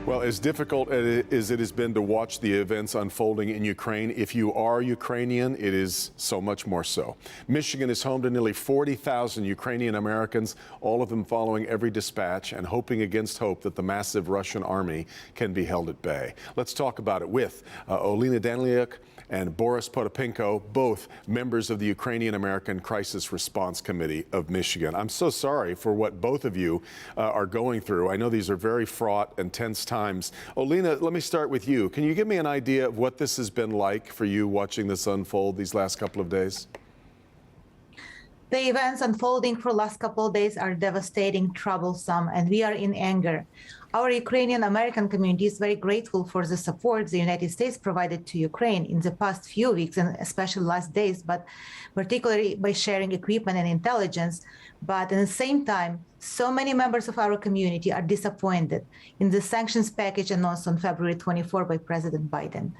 Well, as difficult as it has been to watch the events unfolding in Ukraine, if you are Ukrainian, it is so much more so. Michigan is home to nearly 40,000 Ukrainian-Americans, all of them following every dispatch and hoping against hope that the massive Russian army can be held at bay. Let's talk about it with Olena Daniliuk and Boris Potapenko, both members of the Ukrainian-American Crisis Response Committee of Michigan. I'm so sorry for what both of you are going through. I know these are very fraught and tense times. Olena, let me start with you. Can you give me an idea of what this has been like for you watching this unfold these last couple of days? The events unfolding for the last couple of days are devastating, troublesome, and we are in anger. Our Ukrainian-American community is very grateful for the support the United States provided to Ukraine in the past few weeks, and especially last days, but particularly by sharing equipment and intelligence. But at the same time, so many members of our community are disappointed in the sanctions package announced on February 24 by President Biden.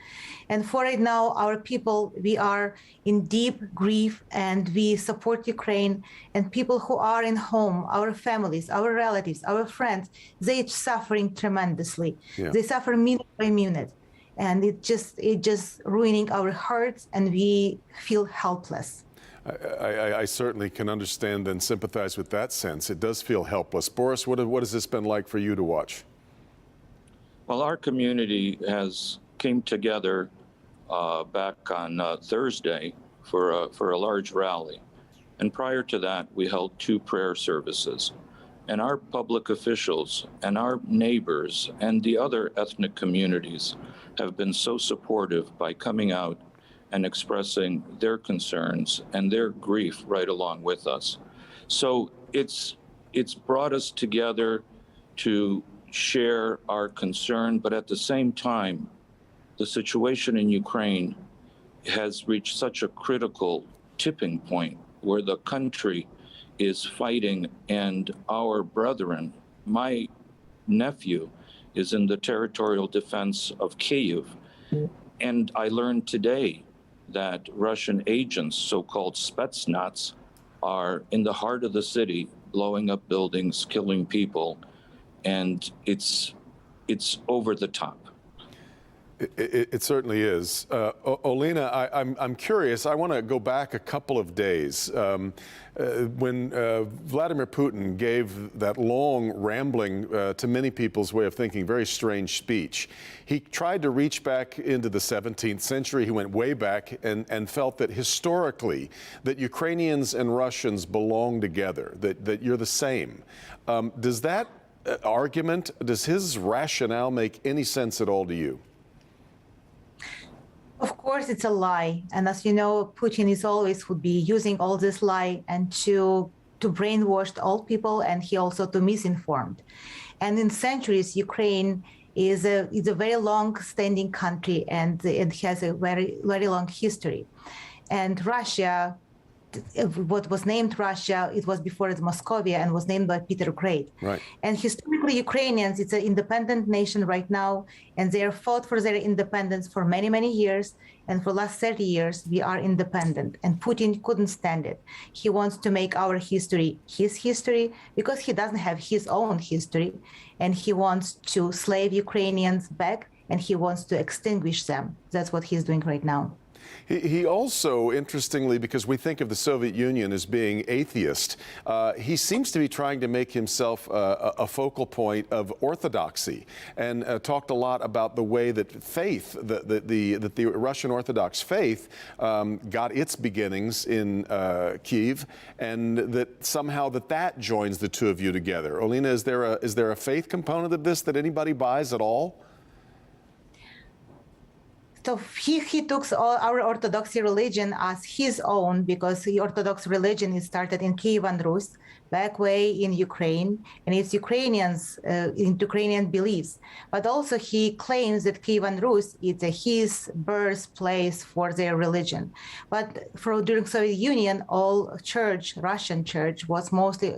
And for right now, our people, we are in deep grief, and we support Ukraine, and people who are in home, our families, our relatives, our friends, they suffering tremendously. Yeah. They suffer minute by minute, and it just ruining our hearts, and we feel helpless. I certainly can understand and sympathize with that sense. It does feel helpless. Boris, what has this been like for you to watch? Well, our community came together back on Thursday for a large rally. And prior to that, we held 2 prayer services. And our public officials and our neighbors and the other ethnic communities have been so supportive by coming out and expressing their concerns and their grief right along with us. So it's brought us together to share our concern, but at the same time, the situation in Ukraine has reached such a critical tipping point where the country is fighting, and our brethren, my nephew, is in the territorial defense of Kyiv. And I learned today that Russian agents, so-called Spetsnaz, are in the heart of the city, blowing up buildings, killing people, and it's over the top. It certainly is. Olena, I'm curious. I want to go back a couple of days. When Vladimir Putin gave that long, rambling, to many people's way of thinking, very strange speech, he tried to reach back into the 17th century. He went way back and felt that historically that Ukrainians and Russians belong together, that you're the same. Does that argument, does his rationale make any sense at all to you? Of course, it's a lie. And as you know, Putin would be using all this lie and to brainwash all people, and he also to misinformed. And in centuries, Ukraine is a very long-standing country, and it has a very, very long history. And Russia, what was named Russia, it was before it Moscovia and was named by Peter Great. Right. And historically, Ukrainians, it's an independent nation right now, and they have fought for their independence for many, many years. And for the last 30 years, we are independent. And Putin couldn't stand it. He wants to make our history his history because he doesn't have his own history. And he wants to slave Ukrainians back, and he wants to extinguish them. That's what he's doing right now. He also, interestingly, because we think of the Soviet Union as being atheist, he seems to be trying to make himself a focal point of orthodoxy, and talked a lot about the way that faith, that the Russian Orthodox faith got its beginnings in Kyiv, and that somehow that joins the two of you together. Olena, is there a faith component of this that anybody buys at all? So he took our Orthodox religion as his own, because the Orthodox religion is started in Kievan Rus, back way in Ukraine, and it's Ukrainians, in Ukrainian beliefs. But also he claims that Kievan Rus is his birthplace for their religion. But during Soviet Union, all Russian church was mostly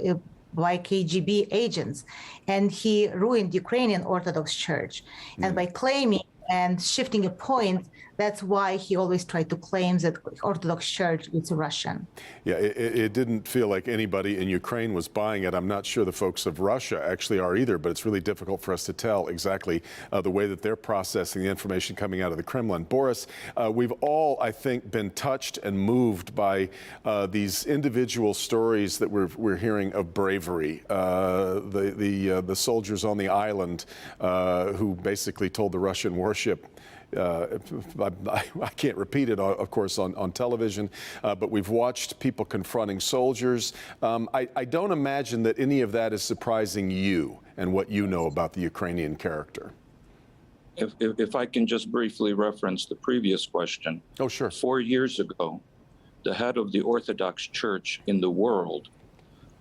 by KGB agents, and he ruined Ukrainian Orthodox Church. And by claiming and shifting a point. That's why he always tried to claim that Orthodox Church is Russian. Yeah, it didn't feel like anybody in Ukraine was buying it. I'm not sure the folks of Russia actually are either, but it's really difficult for us to tell exactly the way that they're processing the information coming out of the Kremlin. Boris, we've all, I think, been touched and moved by these individual stories that we're hearing of bravery. The soldiers on the island who basically told the Russian warship, I can't repeat it, of course, on television, but we've watched people confronting soldiers. I don't imagine that any of that is surprising you and what you know about the Ukrainian character. If I can just briefly reference the previous question. Oh, sure. 4 years ago, the head of the Orthodox Church in the world,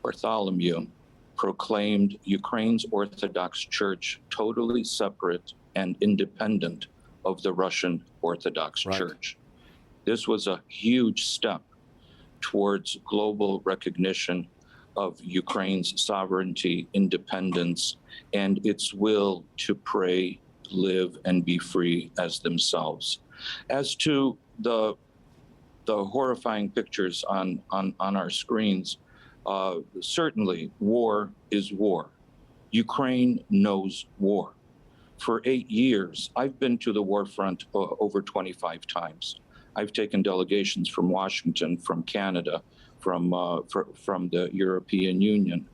Bartholomew, proclaimed Ukraine's Orthodox Church totally separate and independent of the Russian Orthodox Church. This was a huge step towards global recognition of Ukraine's sovereignty, independence, and its will to pray, live, and be free as themselves. As to the horrifying pictures on our screens, certainly war is war. Ukraine knows war. For 8 years, I've been to the war front over 25 times. I've taken delegations from Washington, from Canada, from the European Union.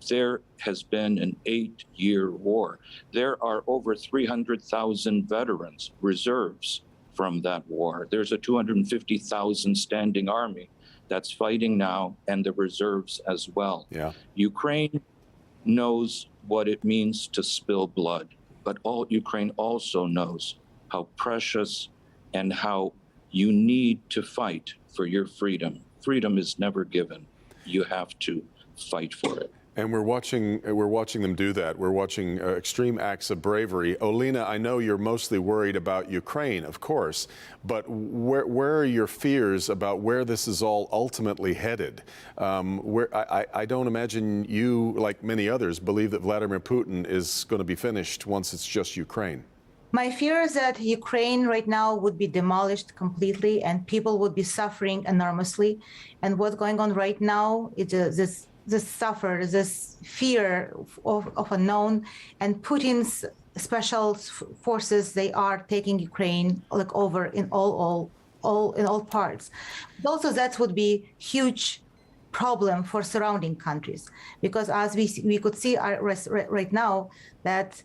There has been an 8-year war. There are over 300,000 veterans, reserves from that war. There's a 250,000 standing army that's fighting now, and the reserves as well. Yeah. Ukraine knows what it means to spill blood. But Ukraine also knows how precious and how you need to fight for your freedom. Freedom is never given. You have to fight for it. And we're watching them do that. We're watching extreme acts of bravery. Olena, I know you're mostly worried about Ukraine, of course, but where are your fears about where this is all ultimately headed? I don't imagine you, like many others, believe that Vladimir Putin is going to be finished once it's just Ukraine. My fear is that Ukraine right now would be demolished completely and people would be suffering enormously. And what's going on right now is this fear of unknown, and Putin's special forces, they are taking Ukraine like over in all parts. But also that would be huge problem for surrounding countries, because as we could see right now that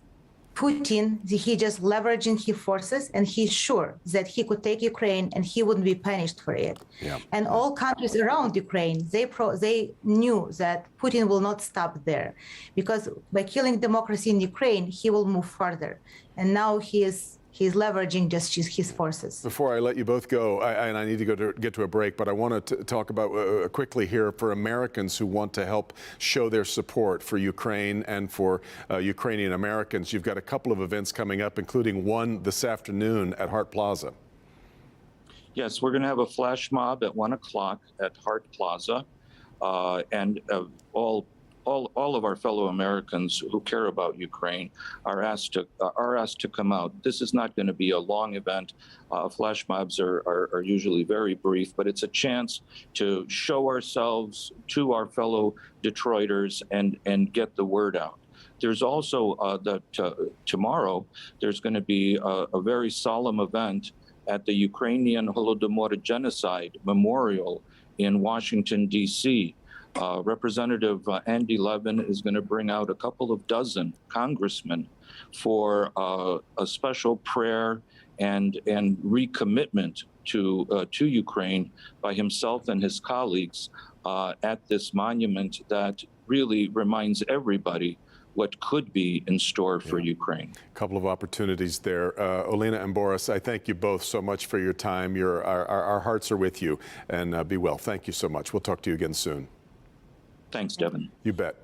Putin, he just leveraging his forces, and he's sure that he could take Ukraine and he wouldn't be punished for it. Yeah. And all countries around Ukraine, they knew that Putin will not stop there, because by killing democracy in Ukraine, he will move further. And now he's leveraging just his forces. Before I let you both go, and I need to get to a break, but I want to talk about quickly here for Americans who want to help show their support for Ukraine and for Ukrainian-Americans. You've got a couple of events coming up, including one this afternoon at Hart Plaza. Yes, we're going to have a flash mob at 1 o'clock at Hart Plaza, and all of our fellow Americans who care about Ukraine are asked to come out. This is not going to be a long event. Flash mobs are usually very brief, but it's a chance to show ourselves to our fellow Detroiters and get the word out. There's also tomorrow there's going to be a very solemn event at the Ukrainian Holodomor Genocide Memorial in Washington, D.C. Representative Andy Levin is going to bring out a couple of dozen congressmen for a special prayer and recommitment to Ukraine by himself and his colleagues at this monument that really reminds everybody what could be in store for Ukraine. A couple of opportunities there. Olena and Boris, I thank you both so much for your time. Our hearts are with you, and be well. Thank you so much. We'll talk to you again soon. Thanks, Devin. You bet.